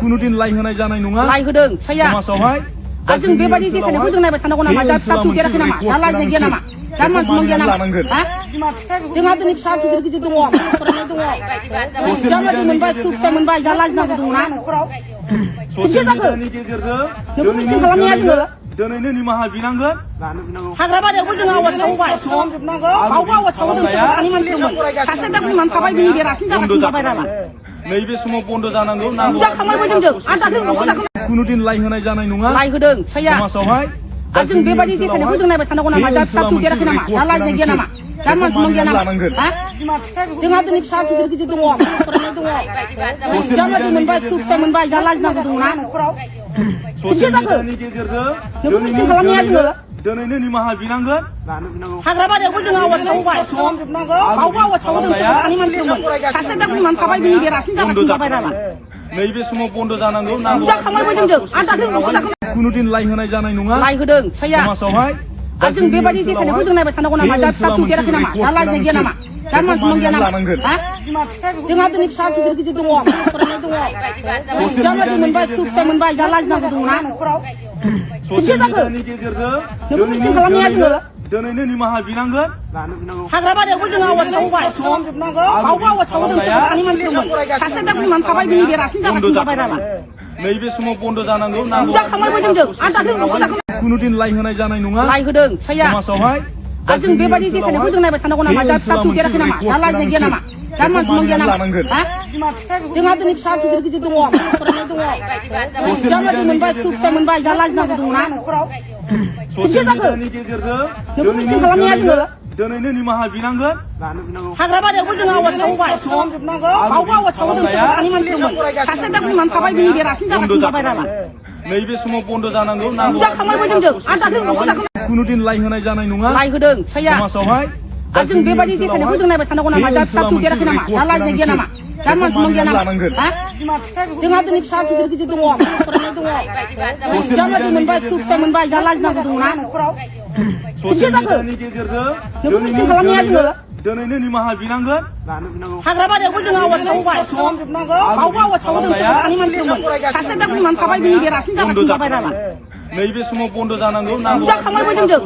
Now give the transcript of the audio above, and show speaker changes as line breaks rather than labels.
कुनुदिन लायहोनाय जानाय नङा
लायहोदों फिसाया
समाजावहाय
जों बेबायदि देखायनायखौ जों नायबाय थानांगौ नामा दा फिसा देराखै नामा दा लायनाय गैया नामा दा मानसि गैया नामा जोंहा दिनै फिसा गिदिर गिदिर दङ फरायनाय दङ जामादि मोनबाय फिथाइ मोनबाय दा लाजिनांगौ दङ ना न'खराव
ससियेल मिडियानि गेजेरजों
नोंखौ खालामनाया जोङो
दिनैनो निमाहा बिनांगोन
हाग्रा बारियावबो जों आवाज सावबाय बावबो आवाज सावदों सानै मानसिमोन सासे दा बुंनानै थाबाय बिनि बेरासिन जागासिनो थाबाय नालाय
नैबे समाव बन्द' जानांगौ नांगौ
जाखांबायबो जोंजों
कुनुदिन लायहोनाय जानाय नङा
लायहोदों फिसाया
समाजावहाय
जों बेबायदि देखायनायखौ जों नायबाय थानांगौ नामा दा फिसा देराखै नामा दा लाजिनाय गैया नामा दा मानसि गैया नामा जोंहा दिनै फिसा गिदिर गिदिर दङ फरायनाय दङ जामादि मोनबाय फिथाइ मोनबाय दा लाजिनांगौ दङ ना न'खराव
ससियेल मिडियानि गेजेरजों
नोंखौ खालामनाया जोङो
दिनैनो निमाहा बिनांगोन
हाग्रा बारियावबो जों आवाज सावबाय बावबो आवाज सावदों सानै मानसिमोन सासे दा बुंनानै थाबाय बिनि बेरासिन जागासिनो थाबाय नालाय
नैबे समाव बन्द' जानांगौ नांगौ
जाखांबायबो जोंजों
कुनुदिन लायहोनाय जानाय नङा
लायहोदों फिसाया
समाजावहाय
जों बेबायदि देखायनायखौ जों नायबाय थानांगौ नामा दा फिसा देराखै नामा दा लाजिनाय गैया नामा दा मानसि गैया नामा जोंहा दिनै फिसा गिदिर गिदिर दङ फरायनाय दङ जामादि मोनबाय फिथाइ मोनबाय दा लाजिनांगौ दङ ना न'खराव
ससियेल मिडियानि गेजेरजों
नोंखौ खालामनाया जोङो
दिनैनो निमाहा बिनांगोन
हाग्रा बारियावबो जों आवाज सावबाय बावबो आवाज सावदों सानै मानसिमोन सासे दा बुंनानै थाबाय बिनि बेरासिन जागासिनो थाबाय नालाय
नैबे समाव बन्द' जानांगौ नांगौ
जाखांबायबो जोंजों
कुनुदिन लायहोनाय जानाय नङा
लायहोदों फिसाया
समाजावहाय
जों बेबायदि देखायनायखौ जों नायबाय थानांगौ नामा दा फिसा देराखै नामा दा लाजिनाय गैया नामा दा मानसि गैया नामा जोंहा दिनै फिसा गिदिर गिदिर दङ फरायनाय दङ जामादि मोनबाय फिथाइ मोनबाय दा लाजिनांगौ दङ ना न'खराव
ससियेल मिडियानि गेजेरजों
नोंखौ खालामनाया जोङो
दिनैनो निमाहा बिनांगोन
हाग्रा बारियावबो जों आवाज सावबाय बावबो आवाज सावदों सानै मानसिमोन सासे दा बुंनानै थाबाय बिनि बेरासिन जागासिनो थाबाय नालाय
नैबे समाव बन्द' जानांगौ नांगौ
जाखांबायबो जोंजों
कुनुदिन लायहोनाय जानाय नङा
लायहोदों फिसाया
समाजावहाय
जों बेबायदि देखायनायखौ जों नायबाय थानांगौ नामा दा फिसा देराखै नामा दा लाजिनाय गैया नामा दा मानसि गैया नामा जोंहा दिनै फिसा गिदिर गिदिर दङ फरायनाय दङ जामादि मोनबाय फिथाइ मोनबाय दा लाजिनांगौ दङ ना न'खराव
ससियेल मिडियानि गेजेरजों
नोंखौ खालामनाया जोङो
दिनैनो निमाहा बिनांगोन
हाग्रा बारियावबो जों आवाज सावबाय बावबो आवाज सावदों सानै मानसिमोन सासे दा बुंनानै थाबाय बिनि बेरासिन जागासिनो थाबाय नालाय
नैबे समाव बन्द' जानांगौ नांगौ
जाखांबायबो जोंजों